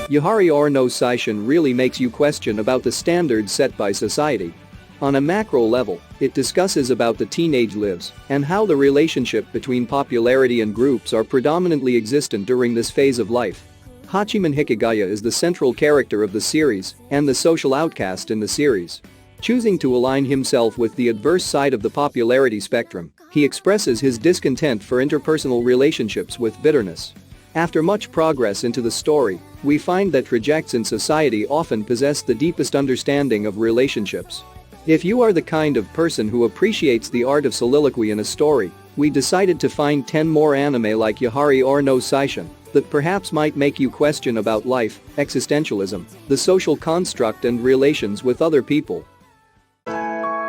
Yahari or no Saishin really makes you question about the standards set by society. On a macro level, it discusses about the teenage lives and how the relationship between popularity and groups are predominantly existent during this phase of life. Hachiman Hikigaya is the central character of the series and the social outcast in the series. Choosing to align himself with the adverse side of the popularity spectrum, he expresses his discontent for interpersonal relationships with bitterness. After much progress into the story, we find that rejects in society often possess the deepest understanding of relationships. If you are the kind of person who appreciates the art of soliloquy in a story, we decided to find 10 more anime like Yahari or no Saishin that perhaps might make you question about life, existentialism, the social construct and relations with other people.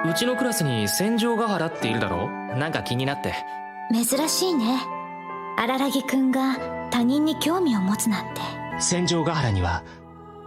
うちのクラスに戦場ヶ原っているだろう？なんか気になって。珍しいね。荒木くんが他人に興味を持つなんて。戦場ヶ原には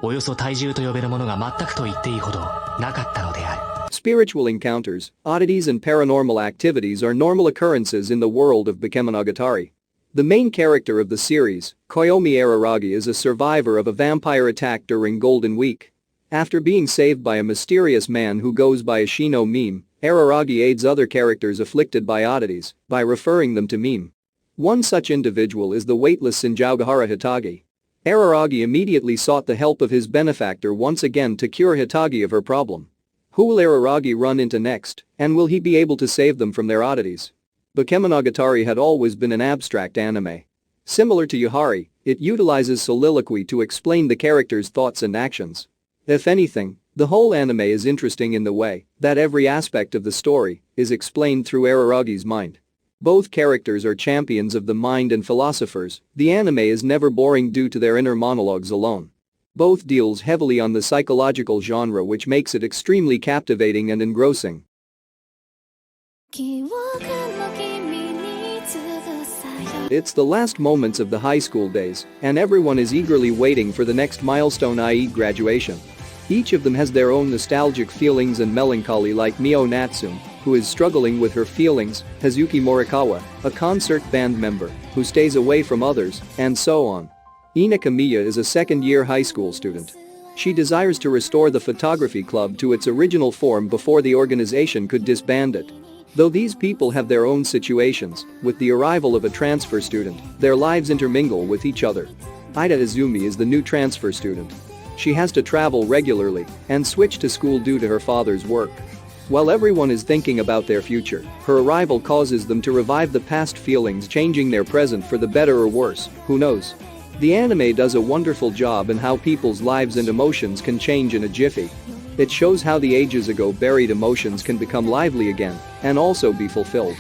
およそ体重と呼べるものが全くと言っていいほどなかったのである。Spiritual encounters, oddities and paranormal activities are normal occurrences in the world of Kaminogatari. The main character of the series, Koyomi Araragi, is a survivor of a vampire attack during Golden Week. After being saved by a mysterious man who goes by Ashino Meme, Araragi aids other characters afflicted by oddities by referring them to Meme. One such individual is the weightless Senjougahara Hitagi. Araragi immediately sought the help of his benefactor once again to cure Hitagi of her problem. Who will Araragi run into next, and will he be able to save them from their oddities? Kaminogatari had always been an abstract anime. Similar to Yahari, it utilizes soliloquy to explain the characters' thoughts and actions. If anything, the whole anime is interesting in the way that every aspect of the story is explained through Araragi's mind. Both characters are champions of the mind and philosophers. The anime is never boring due to their inner monologues alone. Both deals heavily on the psychological genre, which makes it extremely captivating and engrossing. It's the last moments of the high school days, and everyone is eagerly waiting for the next milestone, i.e. graduation. Each of them has their own nostalgic feelings and melancholy, like Mio Natsume, who is struggling with her feelings, Hazuki Morikawa, a concert band member who stays away from others, and so on. Enoka Miya is a second-year high school student. She desires to restore the photography club to its original form before the organization could disband it. Though these people have their own situations, with the arrival of a transfer student, their lives intermingle with each other. Ida Izumi is the new transfer student. She has to travel regularly and switch to school due to her father's work. While everyone is thinking about their future, her arrival causes them to revive the past feelings, changing their present for the better or worse, who knows. The anime does a wonderful job in how people's lives and emotions can change in a jiffy. It shows how the ages ago buried emotions can become lively again and also be fulfilled.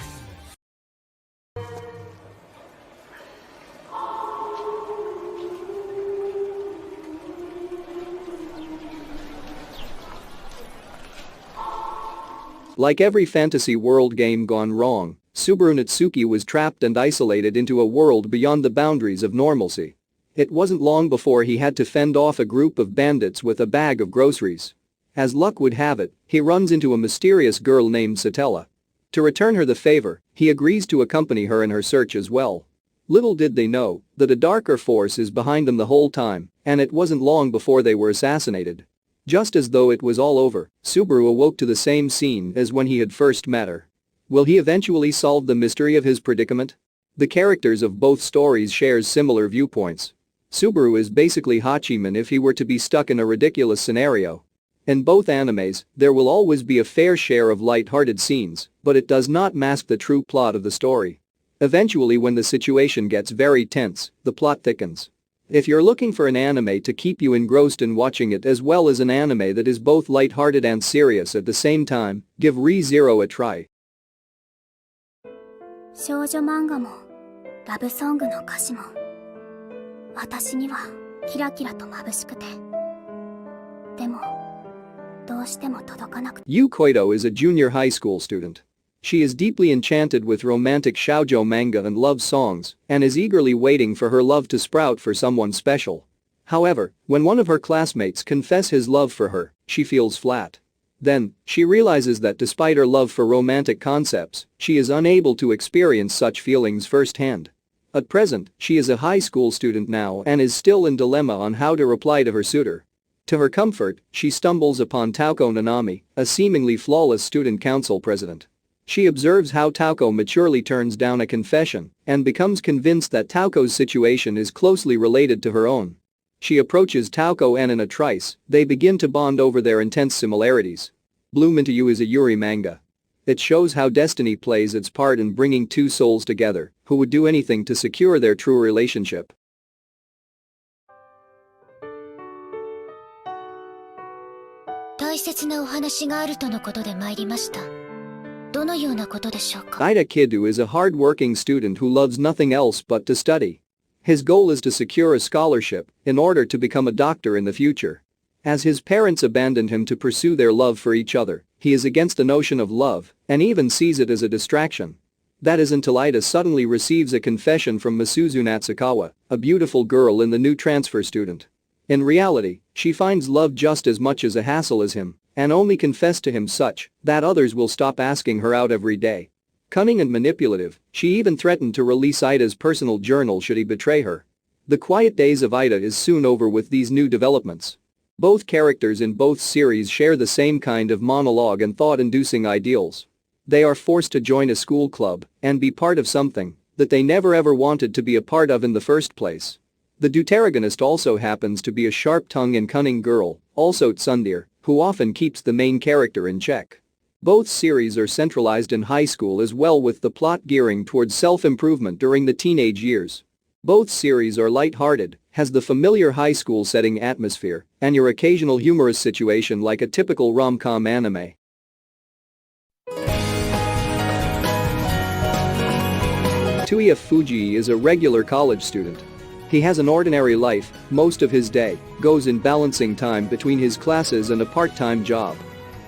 Like every fantasy world game gone wrong, Subaru Natsuki was trapped and isolated into a world beyond the boundaries of normalcy. It wasn't long before he had to fend off a group of bandits with a bag of groceries. As luck would have it, he runs into a mysterious girl named Satella. To return her the favor, he agrees to accompany her in her search as well. Little did they know that a darker force is behind them the whole time, and it wasn't long before they were assassinated. Just as though it was all over, Subaru awoke to the same scene as when he had first met her. Will he eventually solve the mystery of his predicament? The characters of both stories shares similar viewpoints. Subaru is basically Hachiman if he were to be stuck in a ridiculous scenario. In both animes, there will always be a fair share of light-hearted scenes, but it does not mask the true plot of the story. Eventually, when the situation gets very tense, the plot thickens. If you're looking for an anime to keep you engrossed in watching it, as well as an anime that is both light-hearted and serious at the same time, give ReZero a try. 少女漫画もラブソングの歌詞も私にはキラキラと眩しくてでもどうしても届かなくて Yu Koito is a junior high school student. She is deeply enchanted with romantic shoujo manga and love songs and is eagerly waiting for her love to sprout for someone special. However, when one of her classmates confess his love for her, she feels flat. Then, she realizes that despite her love for romantic concepts, she is unable to experience such feelings firsthand. At present, she is a high school student now and is still in dilemma on how to reply to her suitor. To her comfort, she stumbles upon Tauko Nanami, a seemingly flawless student council president. She observes how Tauko maturely turns down a confession and becomes convinced that Tauko's situation is closely related to her own. She approaches Tauko and in a trice, they begin to bond over their intense similarities. Bloom Into You is a Yuri manga. It shows how destiny plays its part in bringing two souls together who would do anything to secure their true relationship. Ida Kidu is a hard-working student who loves nothing else but to study. His goal is to secure a scholarship in order to become a doctor in the future. As his parents abandoned him to pursue their love for each other, he is against the notion of love and even sees it as a distraction. That is until Ida suddenly receives a confession from Masuzu Natsukawa, a beautiful girl in the new transfer student. In reality, she finds love just as much as a hassle as him and only confessed to him such that others will stop asking her out every day. Cunning and manipulative, she even threatened to release Ida's personal journal should he betray her. The quiet days of Ida is soon over with these new developments. Both characters in both series share the same kind of monologue and thought-inducing ideals. They are forced to join a school club and be part of something that they never ever wanted to be a part of in the first place. The deuteragonist also happens to be a sharp-tongued and cunning girl, also tsundere, who often keeps the main character in check. Both series are centralized in high school as well, with the plot gearing towards self-improvement during the teenage years. Both series are light-hearted, has the familiar high school setting atmosphere, and your occasional humorous situation like a typical rom-com anime. Tuya Fuji is a regular college student. He has an ordinary life, most of his day goes in balancing time between his classes and a part-time job.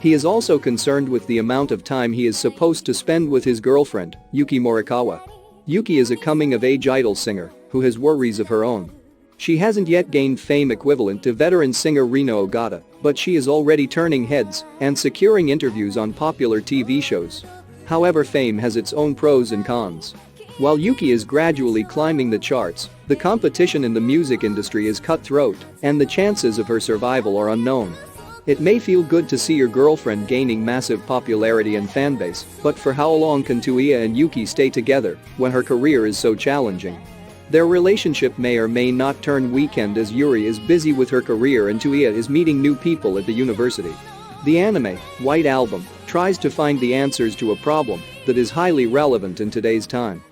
He is also concerned with the amount of time he is supposed to spend with his girlfriend, Yuki Morikawa. Yuki is a coming-of-age idol singer who has worries of her own. She hasn't yet gained fame equivalent to veteran singer Rino Ogata, but she is already turning heads and securing interviews on popular TV shows. However, fame has its own pros and cons. While Yuki is gradually climbing the charts, the competition in the music industry is cutthroat, and the chances of her survival are unknown. It may feel good to see your girlfriend gaining massive popularity and fanbase, but for how long can Tuya and Yuki stay together when her career is so challenging? Their relationship may or may not turn weekend as Yuri is busy with her career and Tuya is meeting new people at the university. The anime, White Album, tries to find the answers to a problem that is highly relevant in today's time.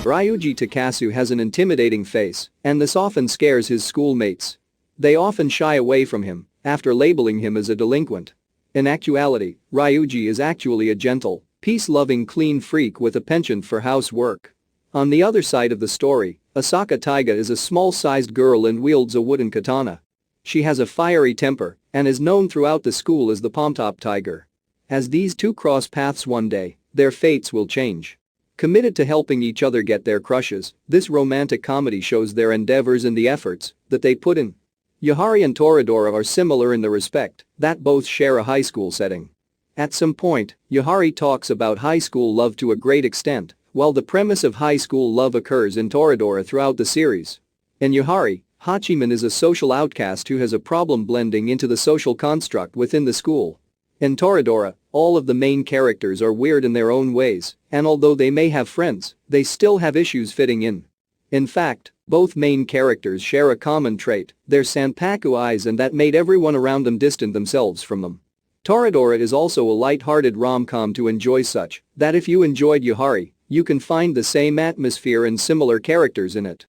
Ryuji Takasu has an intimidating face, and this often scares his schoolmates. They often shy away from him after labeling him as a delinquent. In actuality, Ryuji is actually a gentle, peace-loving clean freak with a penchant for housework. On the other side of the story, Asaka Taiga is a small-sized girl and wields a wooden katana. She has a fiery temper and is known throughout the school as the Pomtop Tiger. As these two cross paths one day, their fates will change. Committed to helping each other get their crushes, this romantic comedy shows their endeavors and the efforts that they put in. Yahari and Toradora are similar in the respect that both share a high school setting. At some point, Yahari talks about high school love to a great extent, while the premise of high school love occurs in Toradora throughout the series. In Yahari, Hachiman is a social outcast who has a problem blending into the social construct within the school. In Toradora, all of the main characters are weird in their own ways, and although they may have friends, they still have issues fitting in. In fact, both main characters share a common trait, their sanpaku eyes, and that made everyone around them distant themselves from them. Toradora is also a light-hearted rom-com to enjoy, such that if you enjoyed Yahari, you can find the same atmosphere and similar characters in it.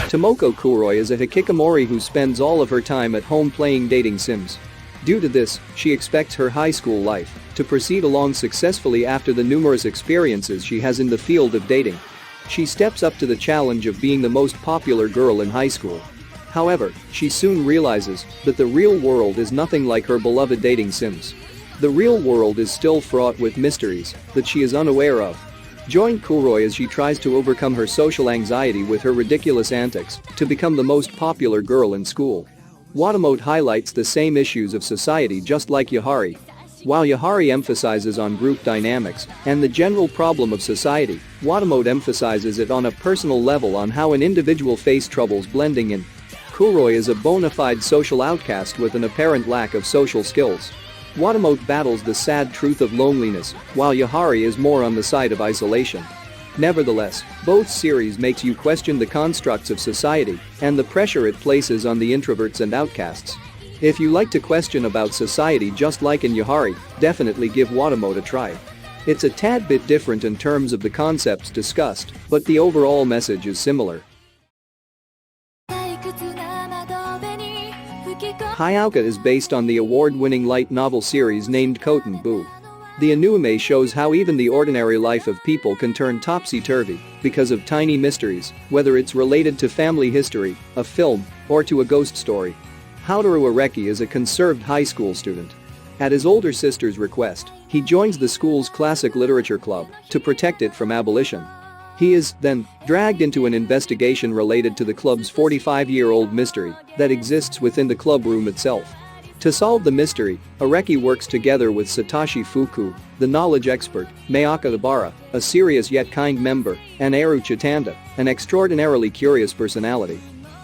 Tomoko Kuroi is a hikikomori who spends all of her time at home playing dating sims. Due to this, she expects her high school life to proceed along successfully after the numerous experiences she has in the field of dating. She steps up to the challenge of being the most popular girl in high school. However, she soon realizes that the real world is nothing like her beloved dating sims. The real world is still fraught with mysteries that she is unaware of. Join Kuroi as she tries to overcome her social anxiety with her ridiculous antics to become the most popular girl in school. Watermode highlights the same issues of society just like Yahari. While Yahari emphasizes on group dynamics and the general problem of society, Watermode emphasizes it on a personal level on how an individual face troubles blending in. Kuroi is a bona fide social outcast with an apparent lack of social skills. Watermode battles the sad truth of loneliness, while Yahari is more on the side of isolation. Nevertheless, both series makes you question the constructs of society and the pressure it places on the introverts and outcasts. If you like to question about society just like in Yahari, definitely give Watermode a try. It's a tad bit different in terms of the concepts discussed, but the overall message is similar. Hyouka is based on the award-winning light novel series named Koten Boo. The Anume shows how even the ordinary life of people can turn topsy-turvy because of tiny mysteries, whether it's related to family history, a film, or to a ghost story. Haotoru Areki is a conserved high school student. At his older sister's request, he joins the school's classic literature club to protect it from abolition. He is, then, dragged into an investigation related to the club's 45-year-old mystery that exists within the club room itself. To solve the mystery, Areki works together with Satoshi Fuku, the knowledge expert, Mayaka Ibara, a serious yet kind member, and Eru Chitanda, an extraordinarily curious personality.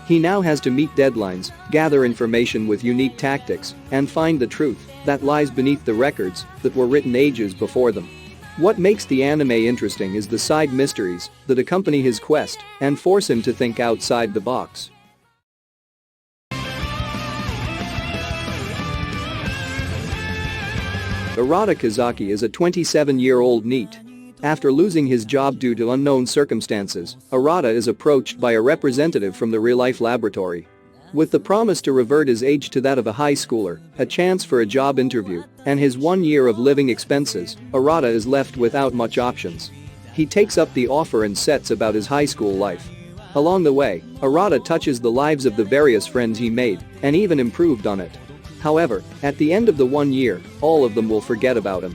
He now has to meet deadlines, gather information with unique tactics, and find the truth that lies beneath the records that were written ages before them. What makes the anime interesting is the side mysteries that accompany his quest and force him to think outside the box. Arata Kazaki is a 27-year-old NEET. After losing his job due to unknown circumstances, Arata is approached by a representative from the real-life laboratory. With the promise to revert his age to that of a high schooler, a chance for a job interview, and his 1 year of living expenses, Arata is left without much options. He takes up the offer and sets about his high school life. Along the way, Arata touches the lives of the various friends he made, and even improved on it. However, at the end of the 1 year, all of them will forget about him.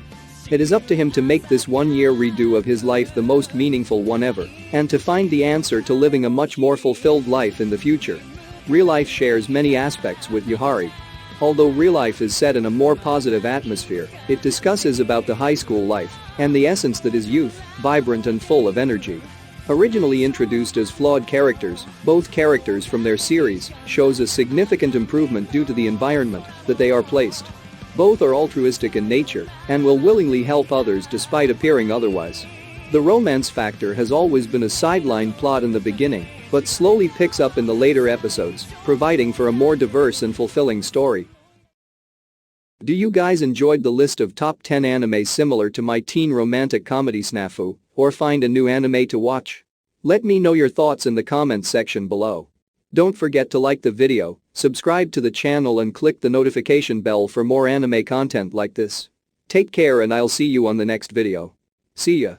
It is up to him to make this 1 year redo of his life the most meaningful one ever, and to find the answer to living a much more fulfilled life in the future. Real life shares many aspects with Yahari. Although real life is set in a more positive atmosphere, it discusses about the high school life and the essence that is youth, vibrant and full of energy. Originally introduced as flawed characters, both characters from their series shows a significant improvement due to the environment that they are placed. Both are altruistic in nature and will willingly help others despite appearing otherwise. The romance factor has always been a sideline plot in the beginning, but slowly picks up in the later episodes, providing for a more diverse and fulfilling story. Do you guys enjoyed the list of top 10 anime similar to my teen romantic comedy Snafu, or find a new anime to watch? Let me know your thoughts in the comments section below. Don't forget to like the video, subscribe to the channel and click the notification bell for more anime content like this. Take care and I'll see you on the next video. See ya.